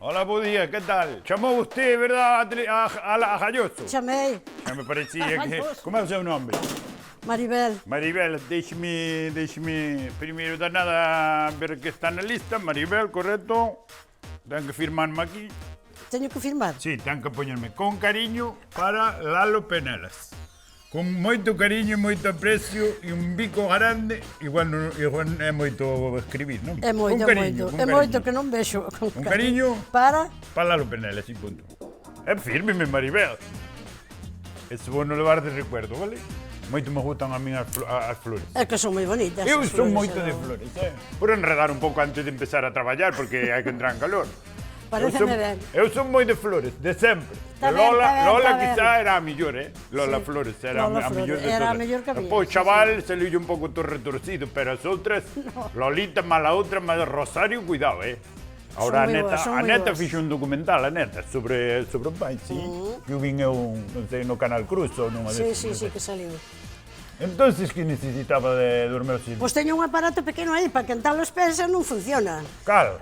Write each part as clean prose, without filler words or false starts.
Hola, bo día, que tal? Chamou usted, verdad, a Galloso? Chamei. Xa me parecía que... Galloso. Como é o seu nome? Maribel. Maribel, deixe-me primeiro de nada ver que está na lista. Maribel, correcto. Ten que firmarme aquí. Teño que firmar. Sí, ten que poñerme con cariño para Lalo Penelas. Con moito cariño e moito aprecio e un bico grande, igual é moito escribir, non? É moito, Con cariño, moito. con É cariño. moito que non vexo. Un cariño Para? para Lalo Penelas, e punto. É fírmeme, Maribel. Ese vou no levar de recuerdo, vale? Moito me gustan a min as flores. É que son moi bonitas. Eu as son flores, moito non? de flores, por enredar un pouco antes de empezar a traballar, porque hai que entrar en calor. Paréceme ben. Eu son moi de flores, de sempre. Está De ben, Lola, está ben, Lola está ben. quizá era a mellor, Lola Sí. Flores era Lola a mellor Flores, de era a todas. mellor que había, Depois sí, chaval saliu un pouco todo retorcido, pero as outras, Lolita, mala outra, mas Rosario, cuidado, Ahora Son moi boas, son a moi neta boas. fixo un documental, a neta, sobre o pai, sí. Que eu vin eu, non sei, no Canal Cruz ou nunha Sí, desas. sí, sí, que saliu. Entonces, que necesitaba de dormir así? Pois teño un aparato pequeno aí para quentar os pés e non funciona. Cal,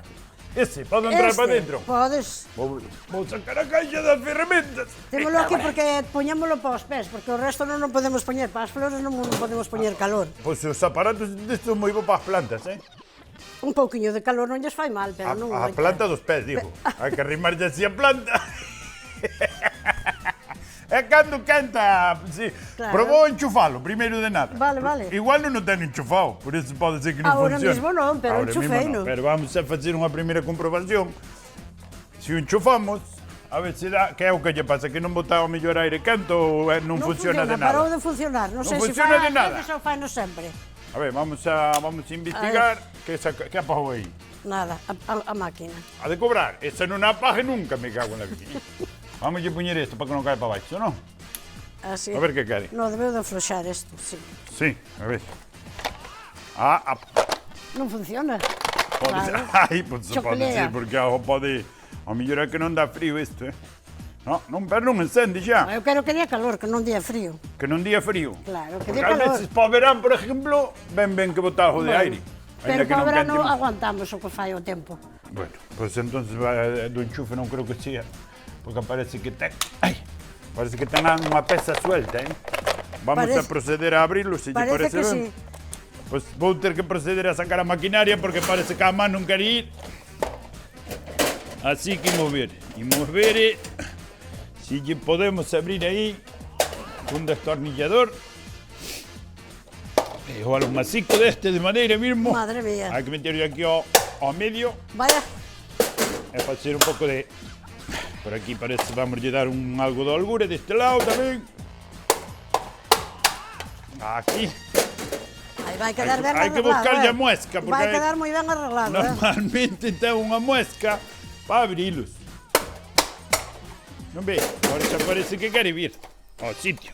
ese, podo entrar para dentro? Podes. Vou sacar a caixa das ferramentas. Témolo aquí porque poñémolo para os pés, porque o resto non o podemos poñer. Para as flores non podemos poñer calor. Pois os aparatos destes moi bo para as plantas, Un pouquiño de calor non lles fai mal, pero non... A moita. planta dos pés, digo. Hai que arrimarlle así a planta. É cando quenta, sí. Claro. Probou enchufalo, primeiro de nada. Vale, vale. Igual non o ten enchufado, por eso pode ser que non Ahora funcione. mismo non, pero Ahora mismo enchufeino. non, pero vamos a facer unha primeira comprobación. Se o enchufamos, a ver se dá, que é o que lle pasa, que non botaba o mellor aire quente ou non funciona de nada. Parou de funcionar. Non sei se funciona fai de nada. ou fai no sempre. A ver, vamos a investigar que apagou aí. Nada, a máquina. A de cobrar, esa non apague nunca, me cago en la vida. Vamos a poñer isto para que non cae para baixo, non? Así. A ver que quere. No, debeu de afloxar isto, sí. Sí, a ver. Non funciona. Pode ser. Claro. Ai, pode Choclea. ser, porque pode... A mellor é que non dá frío isto, Non, pero non encende xa. Eu quero que día calor, que non día frío. Que non día frío. Claro, que Porque día a calor. veces para o verán, por exemplo, ben que botar o de aire. Pero Aínda que para o non verano quente moito. aguantamos o que fai o tempo. Bueno, pois entonces do enchufe non creo que sea, porque parece que ten... Ai, parece que ten unha peza suelta, Vamos a proceder a abrilo, se lle Parece parece que ben. sí. Pois vou ter que proceder a sacar a maquinaria porque parece que a man non quere ir. Así que mover. E mover, se lle podemos abrir aí un destornillador. Igual un macico deste de madeira mismo. Madre mía. Hai que meterlo aquí ao medio. Vaya, É facer un pouco de... Por aquí parece que vamos lle dar un algo de holgura deste lado tamén. Aquí. aí vai quedar ben Hai que arreglado. buscarlle a muesca, porque vai hai- quedar moi ben arreglado, Normalmente ten unha muesca para abrilos. Non ve? Agora xa parece que quere vir ao sitio.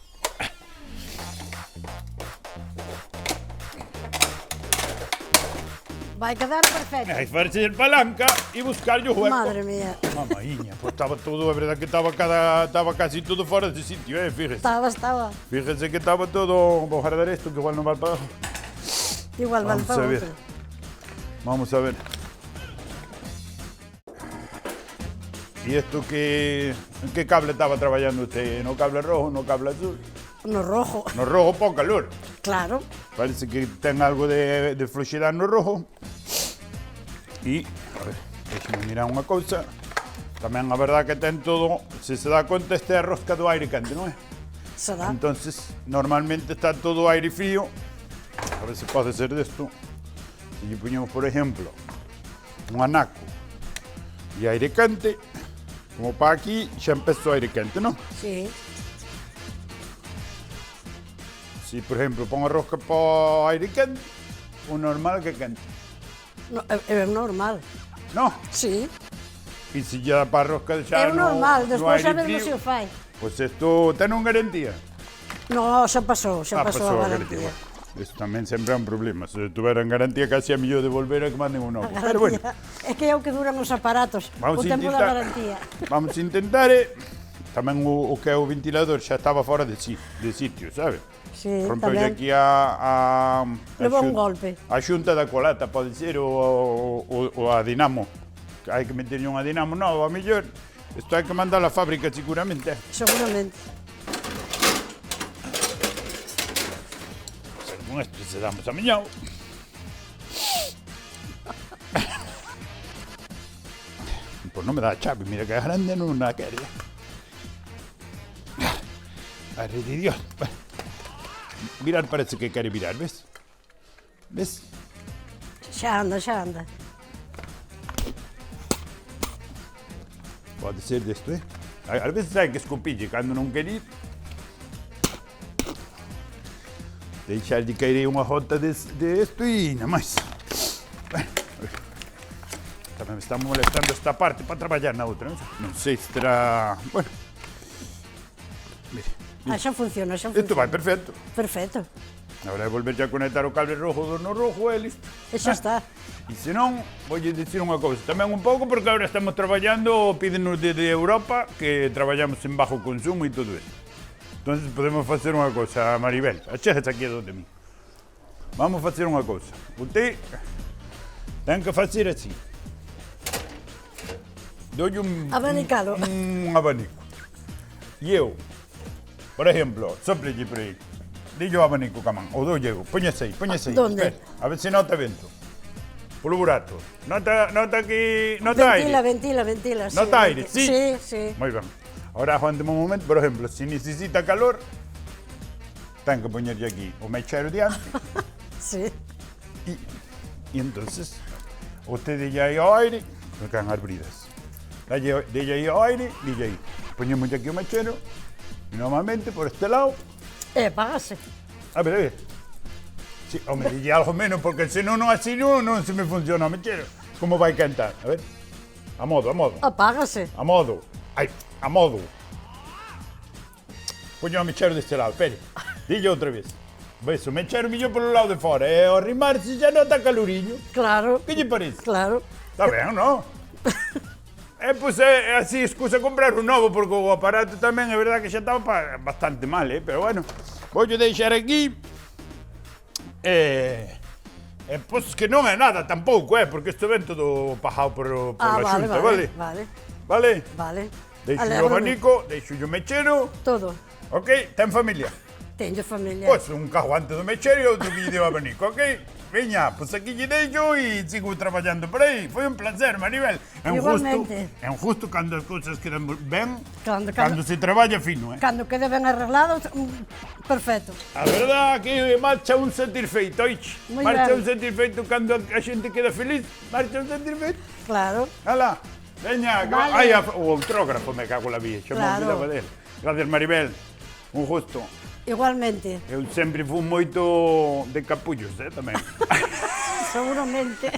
Vai quedar perfecto. Hai que facer palanca e buscarlle o hueco. Madre mía. Mamaíña, pois estaba todo, é verdade que estaba casi todo fora de sitio, fíjese. Estaba. Fíjese que estaba todo... Vou guardar isto que igual non vai para... Igual vale Vamos para a ver. outro. Vamos a ver. ¿Y esto en qué cable estaba trabajando usted? ¿No cable rojo, no cable azul? No rojo. No rojo, pon calor. Claro. Parece que ten algo de floxidade no rojo. E, a ver, deixe-me mirar unha cousa. Tamén a verdade que ten todo, se se dá conta, este é a rosca do aire quente, non é? Será. Entonces, normalmente está todo aire frío. A ver se pode ser desto. Se lle poñemos, por exemplo, un anaco e aire quente, como para aquí, xa empezou aire quente, non? Sí. Si, por exemplo, pon a rosca para aire quente, o normal que quente. No, é normal. Non? Sí. E se lle dá para a rosca xa É normal, despois aire xa veremos se frío, o fai. pois isto ten unha garantía. No, xa pasou a garantía. Bueno, isto tamén sempre é un problema. Se tuveran garantía casi é mellor devolver a que manden un novo. Pero bueno, É que é o que duran os aparatos. vamos o a tempo da intentar. garantía. Vamos a intentar, tamén o que é o ventilador xa estaba fora de sitio, sabe? Sí, Rompeu tamén. aquí a Levou un golpe. A xunta da colata, pode ser, o a dinamo. hai que meterlle unha dinamo nova, a mellor. Isto hai que mandar á fábrica seguramente. Seguramente. Con esto se damos a miñao. Pues non me dá a chave, mira que é grande, non a quere. Madre de Dios. Virar parece que quere virar, ves? Ves? Xa anda, xa anda. Pode ser desto, A veces hai que escupille cando non quer ir. Deixar de cair unha jota de esto e nada máis. Bueno, tamén me está molestando esta parte para traballar na outra, non sei se terá... Bueno. Mire, Xa funciona, xa funciona. isto vai perfecto. Perfecto. Agora é volver a conectar o cable rojo do no rojo e listo. E xa está. E senón, voulle dicir unha cousa, tamén un pouco porque agora estamos traballando, pídenos desde Europa que traballamos en bajo consumo e todo isto. Entonces podemos facer unha cousa, Maribel, achegas aquí donde mí. Vamos facer unha cousa. Usted ten que facer así. Doy un Abanicalo. un abanico. E eu, por exemplo, soplelle por aí. Dillo o abanico, camán. Ou doulle eu. Póñese aí, póñese aí. Donde? Espera, a ver se nota vento. Polo burato. Nota aquí, nota aire. Ventila. Sí, Nota aire, sí. Sí. Moi ben. Ahora, aguánteme un momento, por exemplo, se necesita calor, ten que poñerlle aquí o mechero diante Sí. e entonces usted dille aí ao aire, que can as bridas. Dille aí ao aire, dille aí. Poñemos aquí o mechero e normalmente por este lado. Págase. A ver. Sí, home, dille algo menos, porque senón non así non se me funciona o mechero. Como vai cantar? A ver. A modo. Apágase. A modo. Ai, a modo. Poño o mechero deste lado, espere. Dille outra vez. Ves, o mechero millón polo lado de fora. E ao rimarse xa nota caloriño. Claro. Que lle parece? Claro. Está ben, non? Pois é así, excusa comprar un novo, porque o aparato tamén é verdade que xa estaba bastante mal, pero bueno. Voulle deixar aquí. Pois que non é nada tampouco, porque isto ven todo pajado por a xunta, vale? Vale? Vale. Deixo o abanico, deixo o mechero. Todo. Ok, ten familia? Teño familia. Pois un carro antes do mechero e outro que lle deu abanico, ok? Veña, pois aquí lle deixo e sigo traballando por aí. Foi un placer, Maribel. Igualmente. É un justo cando as cousas quedan ben, Cando se traballa fino, Cando quede ben arreglado, perfecto. A verdad que marcha un sentir feito, oiche? Moi Marcha ben. un sentir feito cando a xente queda feliz, marcha un sentir feito. Claro. Alá, veña, Vale. ai, o autógrafo me cago la vida, xa me Claro. olvidaba dele. Gracias, Maribel. Un gusto. Igualmente. Eu sempre fui moito de capullos, tamén. Seguramente.